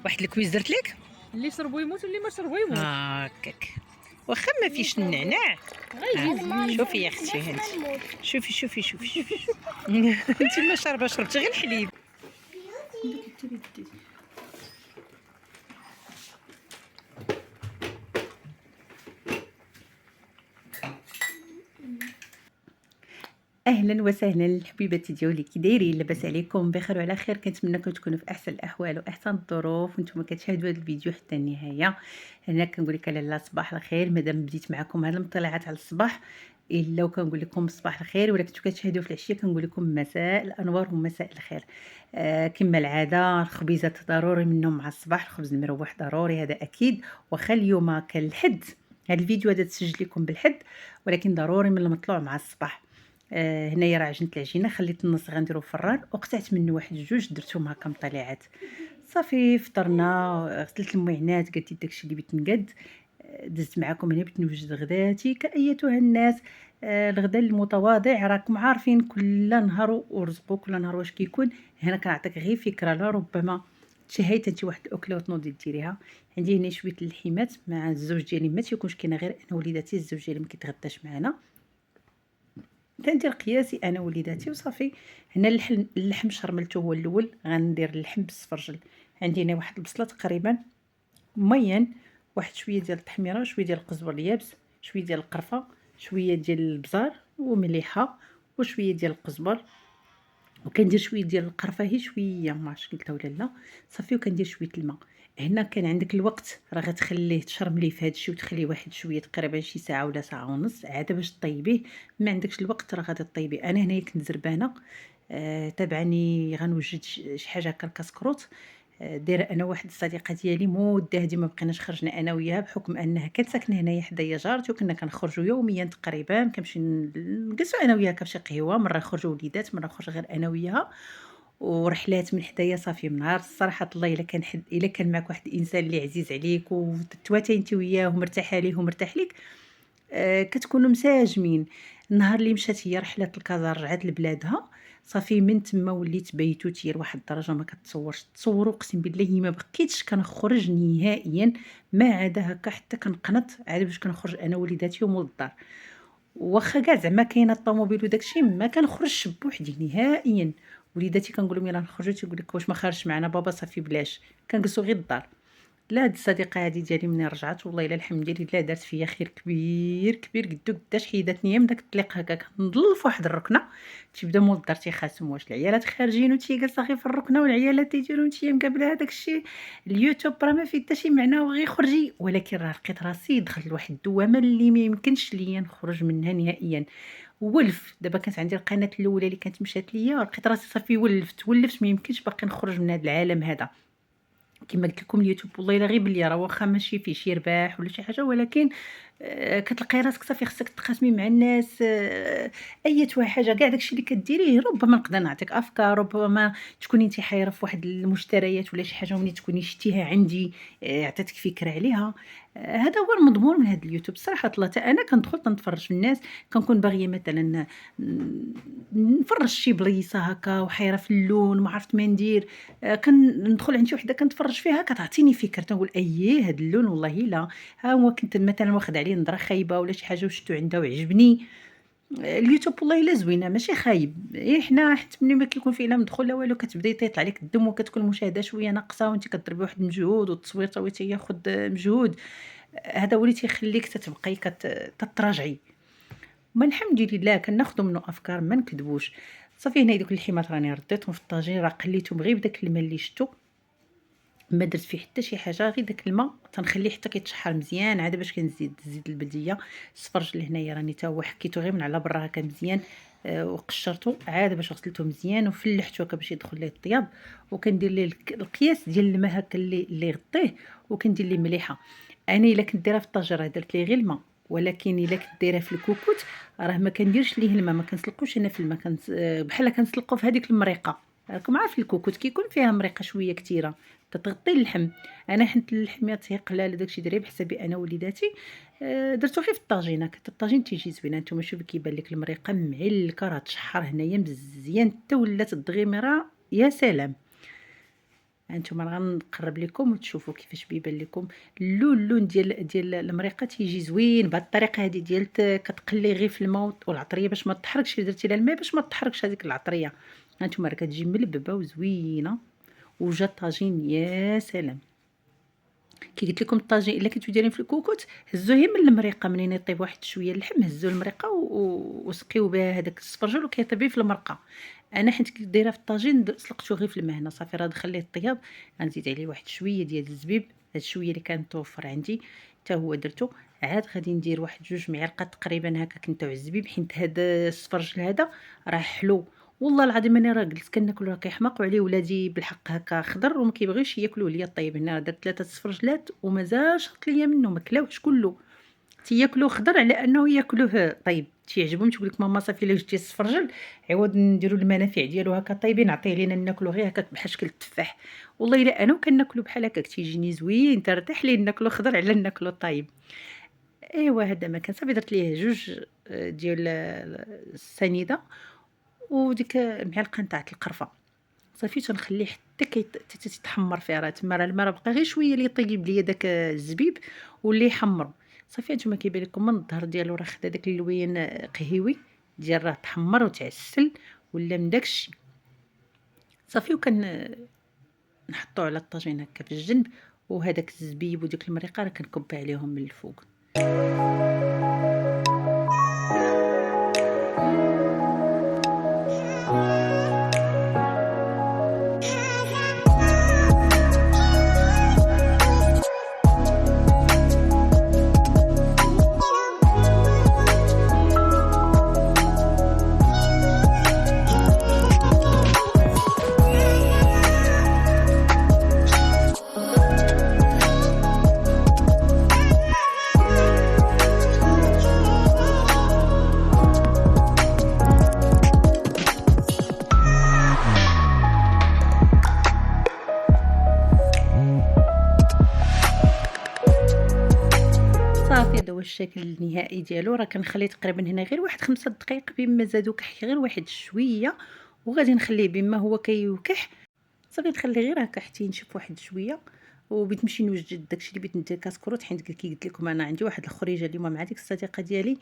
واحد الكويز درت لك. اللي شربو يموت واللي ما شربو يموت. هكاك واخا ما فيش النعناع. غيجي زوين. شوفي يا اختي هانت، شوفي شوفي شوفي شوفي انت ما شاربه، شربتي غير الحليب. اهلا وسهلا الحبيبات ديالي، كي دايرين؟ لاباس عليكم؟ بخير وعلى خير؟ كنتمنىكم تكونوا في احسن الاحوال واحسن الظروف وانتم كتشاهدوا هذا الفيديو حتى النهايه. هنا كنقول لك لاله صباح الخير، مادام بديت معكم هاد المطلعات على الصباح الا وكنقول لكم صباح الخير، ولا كنتو كتشاهدوا في العشيه كنقول لكم مساء الانوار ومساء الخير. كما العاده الخبيزات ضروري منهم مع الصباح، الخبز المروح ضروري هذا اكيد. واخا اليوم كان الحد، هذا الفيديو هذا تسجل لكم بالحد، ولكن ضروري من المطلوع مع الصباح. هنايا راه عجنت العجينه، خليت النص غنديرو في الفران وقطعت منه واحد جوج درتهم هكا مطلعات. صافي فطرنا، غسلت المعينات، قالت داكشي اللي بغيت نقاد. دزت معكم هنا بغيت نوجد غداتي كايتها الناس. الغدا المتواضع راكم عارفين، كل نهار ورزقو، كل نهار واش كيكون. هنا كنعطيك غير فكره، لا ربما تشهيت انت واحد الاكله وتنوضي ديريها. عندي هنا شويه اللحيمات مع الزوج ديالي، ما تيكونش كاينه غير انا وليداتي، الزوج ديالي ما كيتغداش معنا، كندير قياسي انا وليداتي وصافي. هنا اللحم شرملته هو الاول، غندير اللحم بالسفرجل. عندي هنا واحد البصله تقريبا مين، واحد شويه ديال التحميره، شويه ديال القزبر اليابس، شويه ديال القرفه، شويه ديال البزار ومليحه، وشويه ديال القزبر، وكندير شويه ديال القرفه، هي شويه ما عرفتش قلتها ولا لا. صافي وكندير شويه الماء. هنا كان عندك الوقت راه غتخليه تشرملي في هذا الشيء وتخليه واحد شويه تقريبا شي ساعه ولا ساعه ونص عاد باش طيبيه. ما عندكش الوقت راه غادي طيبيه. انا هنايا كنت زربانه. تابعني غنوجد شي حاجه هكا الكسكروط. دايره انا واحد الصديقه ديالي مده هادي ما بقيناش خرجنا انا وياها، بحكم انها كانت ساكنه هنايا حدايا جارتي، وكنا كنخرجوا يوميا تقريبا، كنمشي نجلسوا انا وياها كفشي قهوه، مره نخرجوا وليدات، مره نخرج غير انا وياها. ورحلات من حدايا صافي من نهار الصراحه الله، الا كان الا كان معك واحد الانسان اللي عزيز عليك وتواتي انت وياه ومرتاحه ليه ومرتاح ليك، كتكونوا مساجمين. النهار اللي مشات هي رحله الكازا رجعت لبلادها، صافي من تما وليت بيتوتيه لواحد الدرجه ما كتصورش. تصوروا اقسم بالله ما بقيتش كنخرج نهائيا، ما عدا هكا حتى كنقنط عاد باش كنخرج انا وليداتي ومول الدار. واخا كاع زعما كاينه الطوموبيل وداكشي ما كنخرجش بوحدي نهائيا. وليداتي كنقول لهم يلاه نخرجوا، تيقول لك واش ما خارجش معنا بابا؟ صافي بلاش، كنجلسوا غير الدار. لا، هاد الصديقه هادي ديالي منين رجعت والله الا الحمد لله دارت فيا خير كبير كبير قدو قداش. حيداتني من داك الطليق هكاك نضل فواحد الركنه، تيبدا مول الدار تيخاسم واش العيالات خارجين وتي جالسه غير في الركنه، والعيالات تيديروا نتيا مقابله هذاك الشيء. اليوتيوب راه ما فيه حتى شي معنى وغير خرجي، ولكن راه لقيت راسي دخلت لواحد الدوامه اللي ما يمكنش ليا نخرج منها نهائيا. ولف دابا كانت عندي القناه الاولى اللي كانت مشات ليا، لقيت راسي صافي ولفت ما يمكنش باقي نخرج من هذا العالم هذا. كما قلت لكم اليوتيوب والله الا غير بلي راه واخا ماشي فيه شي رباح ولا شي حاجه، ولكن كتلقاي راسك صافي خصك تقاسمي مع الناس. ايتها حاجه كاع داكشي اللي كديريه ربما نقدر نعطيك افكار، ربما تكوني انت حايره في واحد المشتريات ولا شي حاجه وملي تكوني شتيها عندي عطيتك فكره عليها. هذا هو المضمون من هذا اليوتيوب صراحه الله. حتى انا كندخل تنتفرج في الناس، كنكون باغيه مثلا نفرج شي بليصه هكا وحيره في اللون ما عرفت ما ندير. كندخل عند شي وحده كنتفرج فيها كتعطيني فكره، تنقول اييه هذا اللون والله لا. ها هو كنت مثلا واخد عليه نظره خايبه ولا شي حاجه وشفتو عندها وعجبني. اليوتيوب والله الا زوينه ماشي خايب. حنا حتى ملي ما كيكون فيه لا مدخول لا والو كتبدا يطيط عليك الدم وكتكون المشاهده شويه ناقصه وانت كضربي واحد المجهود، والتصوير تا هو تياخذ مجهود. هذا هو اللي تيخليك تتبقاي تتراجعي. ما الحمد لله كناخذوا منه افكار ما نكذبوش. صافي هنا دوك اللحيمات راني رديتهم في الطاجين، راه قليتهم غير بداك الماء اللي شتو، ما درت فيه حتى شي حاجه، غير داك الماء تنخليه حتى كيتشحر مزيان عاد باش كنزيد الزيت البلديه. السفرج اللي هنايا راني تا هو حكيته غير من على برا هكا مزيان. وقشرته عاد باش غسلته مزيان وفلحته هكا باش يدخل ليه الطياب، وكندير ليه القياس ديال الماء هكا اللي غطيه، وكندير ليه مليحه. انا الا كنت دايره في الطاجره درت ليه غير الماء، ولكن الا كنت دايره في الكوكوت راه ما كنديرش ليه الماء، ما كنسلقوش انا في الماء، بحال كنسلقو في هذيك المريقه. راكم عارف الكوكوت كيكون فيها مريقه شويه كثيره تتغطي اللحم. انا حنت اللحميات هي قلال داكشي دري بحسابي انا وليداتي. درتو غير في الطاجينه، كانت الطاجين تيجي زوينه. نتوما شوفي كيبان لك المريقه معلكه راه تشحر هنايا مزيان حتى ولات الدغيميره يا سلام. هانتوما غنقرب لكم وتشوفوا كيفاش بيبان لكم اللون ديال المريقه تيجي زوين بهذه الطريقه هذه ديال كتقلي غير في الماء والعطريه باش ما تحرقش. درتي لها الماء باش ما تحرقش هذيك العطريه. هانتوما راه كتجي ملببه وزوينه وجا الطاجين يا سلام. كي قلت لكم الطاجين الا كنتو دايرين في الكوكوت هزوه من المريقه منين يطيب واحد شويه اللحم هزوا المريقه وسقيو بها هذاك السفرجل وكيطيب في المرقه. انا حيت كنت دايره في الطاجين سلقته غير في الماء هنا صافي راه دخل ليه الطياب. غنزيد عليه واحد شويه ديال الزبيب هاد الشويه اللي كان توفر عندي حتى هو درته. عاد غادي ندير واحد 2 معالق تقريبا هكاك نتاع الزبيب حيت هذا السفرجل هذا راه حلو والله العظيم. انا راه جلست كناكل راه كيحماقوا عليه ولادي بالحق هكا خضر وما كيبغيوش ياكلوه ليا. طيب هنا درت 3 سفرجلات ومازال شط ليا منه ما كلاوش كله. تياكلوه خضر على انه ياكلوه طيب تيعجبهم. تقول لك ماما صافي الا جبتي السفرجل عوض نديروا المنافع ديالو هكا طيبين عطيه لينا ناكلو غير هكاك بحال شكل التفاح. والله الا انا كناكلو بحال هكاك تيجيني زوين ترتاح ليه ناكلو خضر على ناكلو طيب. ايوا هذا ما كان صافي درت ليه 2 ديال السنيده وديك معلقه نتاع القرفه صافي تنخليه حتى تتحمر فيها. راه تما راه الماء بقى غير شويه اللي يطيب ليا داك الزبيب واللي يحمر. صافي نتوما كيبان لكم من الظهر ديالو راه خدا داك اللوين قهيوي ديال راه تحمر وتعسل ولا من داكشي صافي. وكان نحطو على الطاجين هكا في الجنب وهذاك الزبيب وديك المريقه راه كنكب عليهم من الفوق. صافي هذا هو الشكل النهائي ديالو. راه كنخليه تقريبا هنا غير واحد 5 دقائق بما زادو كحك غير واحد شويه وغادي نخليه بما هو كيوكح. صافي نخليه غير هكا حتى ينشف واحد شويه وبغيت نمشي نوجد داكشي اللي بغيت ندير كاسكروط حيت كي قلت لكم انا عندي واحد الخريجه اليوم مع ديك الصديقه ديالي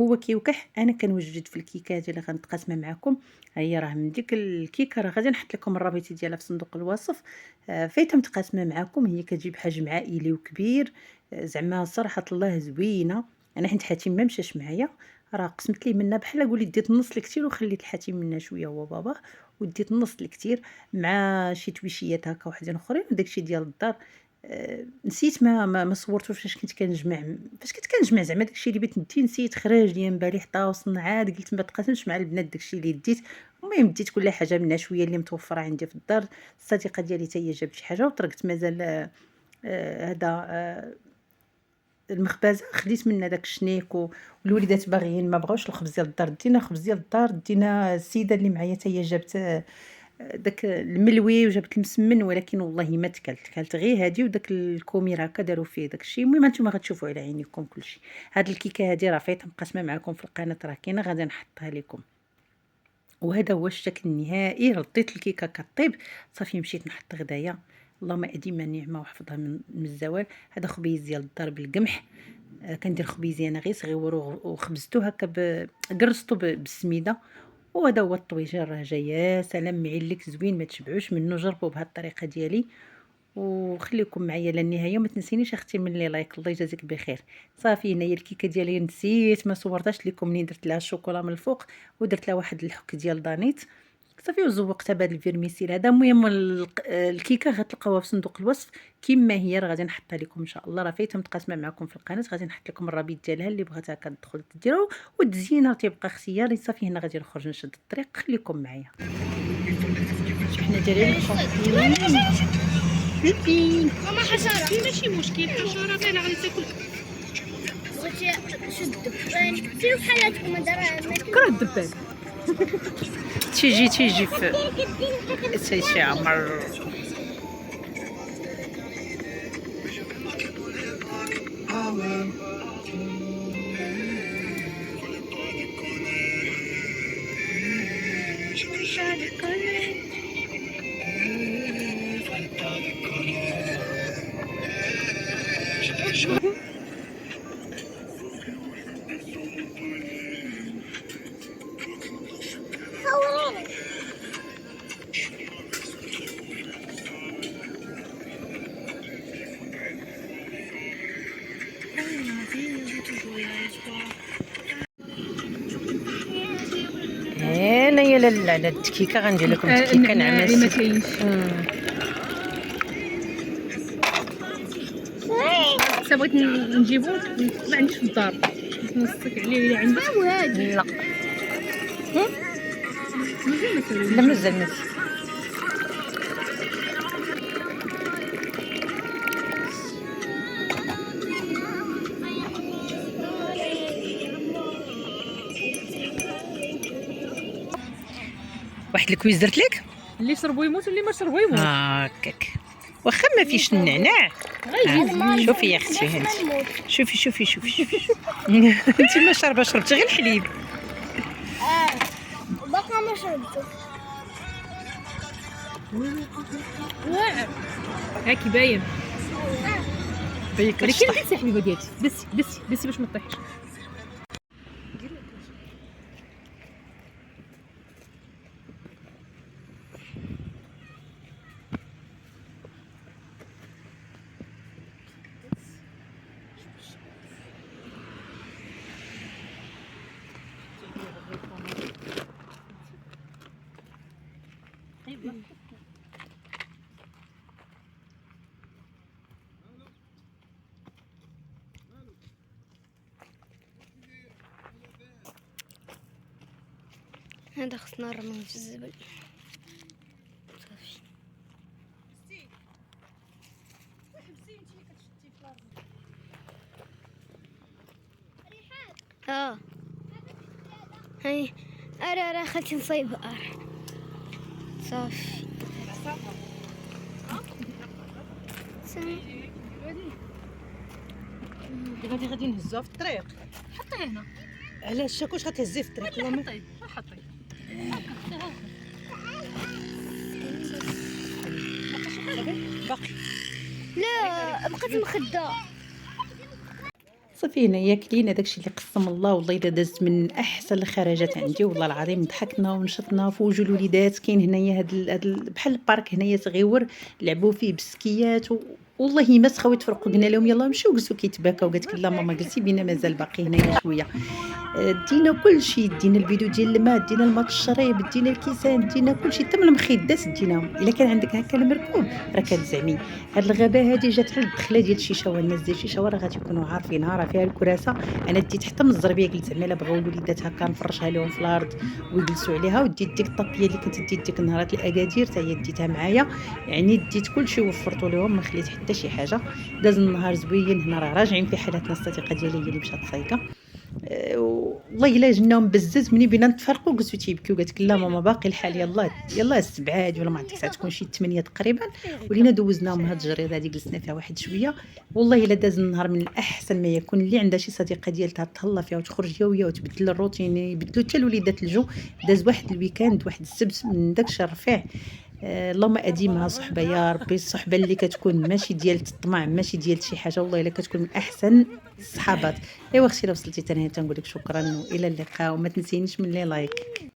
هو كيوكح انا كنوجد في الكيكات اللي غنتقاسمها معكم. هي راه من ديك الكيكه راه غادي نحط لكم الرابط ديالها في صندوق الوصف. فايته متقاسمه معكم هي كتجيب حجم عائلي وكبير. زعما صراحه الله زوينه. انا حيت حاتم ما مشاش معايا راه قسمت ليه منها بحال قولي ديت النص الكثير وخليت الحاتم منها شويه هو باباه وديت النص الكثير مع شي تويشيات هكا وحدين اخرين وداكشي ديال الدار. نسيت ما صورتوش فاش كنت كنجمع زعما داكشي اللي بغيت ندي نسيت خرج ليا من بالي حتى وصلنا عاد قلت ما تقاسمش مع البنات داكشي اللي ديت. المهم ديت كل حاجه منها شويه اللي متوفره عندي في الدار. الصديقه ديالي حتى هي جابت شي حاجه وطرقت مازال هذا المخبزه خديت منها داك الشنيك والوليدات باغيين ما بغاوش الخبز ديال الدار دينا خبز ديال الدار دينا. السيده اللي معايا حتى هي جابت داك الملوي وجابت المسمن ولكن والله ما كلت غير هادي وداك الكومير هكا داروا فيه داكشي. المهم نتوما غتشوفوا على عينيكم كلشي. هاد الكيكه هادي راه فايته مقاسمه معكم في القناه راه كاينه غادي نحطها لكم. وهذا هو الشكل النهائي. رديت الكيكه كطيب صافي مشيت نحط غدايا. اللهم اديم النعمه وحفظها من الزوال. هذا خبيز ديال الدار بالقمح. كندير خبيزي انا غير صغيور وخبزته هكا قرصته بالسميده. وهذا هو الطويجر راه جاي يا سلام معلك زوين ما تشبعوش منه. جربوا بهذه الطريقه ديالي وخليكم معايا للنهايه وما تنسينيش اختي من لي لايك. الله يجازيك بخير. صافي هنايا الكيكه ديالي نسيت ما صورتهاش لكم منين درت لها الشوكولا من الفوق ودرت لها واحد الحك ديال دانيت صافي وزوقتها بهذا الفيرميسيل هذا. المهم الكيكه غتلقاوها في صندوق الوصف كما هي. راه غادي نحطها لكم ان شاء الله. راه فايته متقاسمه معكم في القناه غادي نحط لكم الرابط ديالها اللي بغات هكا تدخل ديرها والتزيين راه تيبقى اختياري. صافي هنا غادي نخرج نشد الطريق خليكم معايا. حنا دايرين الخبز ماما حشرة ماشي مشكل حشرة غير غادي تاكل شدوا سيروا بحالاتكم كره الدبان تيجي في شي عمر. على الدكيكه غندير لكم دكيكه نعناعي ما ناعمه. كاينش. حتى بغيت نجيبو ما عنديش في الدار، نوصيك عليه الا عندك. لا مزيان مثلا. لا مازال واحد الكويز درت لك اللي شربو يموت واللي ما شربو يموت. هكاك واخا ما فيش النعناع. غيجي شوفي يا اختي هانت، شوفي انت ما شربتي غير الحليب. باقا ما شربته. واعر هاكي باين. ولكن بسي حبيبه ديالتي، بسي باش ما تطيحش. هذا خصنا نرميه في الزبل. هاي ارى خلتي نصيب صافي. غادي نهزوها في الطريق. حطيه هنا. علاش شاكوش غتهزيه في الطريق؟ حطيه. باقي لا بقات مخده. صافي هنايا كلينا داكشي اللي قسم الله. والله الا دازت من احسن الخرجات عندي والله العظيم. ضحكنا ونشطنا في وجه الوليدات. كاين هنايا بحال البارك هنايا صغيور لعبوا فيه بسكيات والله ما سخاو يتفرقوا. قلنا لهم يلا نمشيو، جلسوا كيتباكاو. قالت لك لا ماما جلسي بينا مازال باقي هنايا شويه. دينا كلشي، دينا البيدو ديال الماء، دينا الماء الشريب، دينا الكيسان، دينا كلشي حتى من المخدات ديناهم. الا كان عندك هكا المركوب راه كتزعمي. هاد الغابه هادي جات على الدخله ديال الشيشاوه. الناس ديال الشيشاوه راه غتكونوا عارفينها، راه فيها الكراسه. انا ديت حتى من الزربيه قلت زعما الا بغاو الوليدات هكا نفرشها لهم في الارض ويجلسوا عليها. وديت ديك الطابيه اللي كنت ديت ديك نهارات الاكادير حتى هي ديتها معايا. يعني ديت كلشي وفرتو لهم، ما خليت حتى شي حاجه. داز النهار زوين. هنا راه راجعين في حالتنا. الصديقه ديالي هي اللي مشات صايكه. والله الا جناهم بزز. مني بينا نتفرقوا قلتو تيبكيو. قالت لك لا ماما باقي الحال، يلا السبعه ولا ما عرفتش تكون شي 8 تقريبا. ولينا دوزناهم هاد الجريده هادي جلسنا فيها واحد شويه. والله الا داز النهار من الاحسن ما يكون. اللي عندها شي صديقه ديالها تهلا فيها وتخرج هي وياه وتبدل الروتين، يبدلوا حتى الوليدات الجو. داز واحد الويكاند واحد السبت من داكشي الرفيع. اللهم اديمها صحبه يا ربي. الصحبه اللي كتكون ماشي ديال الطمع، ماشي ديال شي حاجه، والله الا كتكون من احسن الصحابات. ايوا اختي لو وصلتي حتى هنا تنقول لك شكرا والى اللقاء. وما تنسينيش من لي لايك.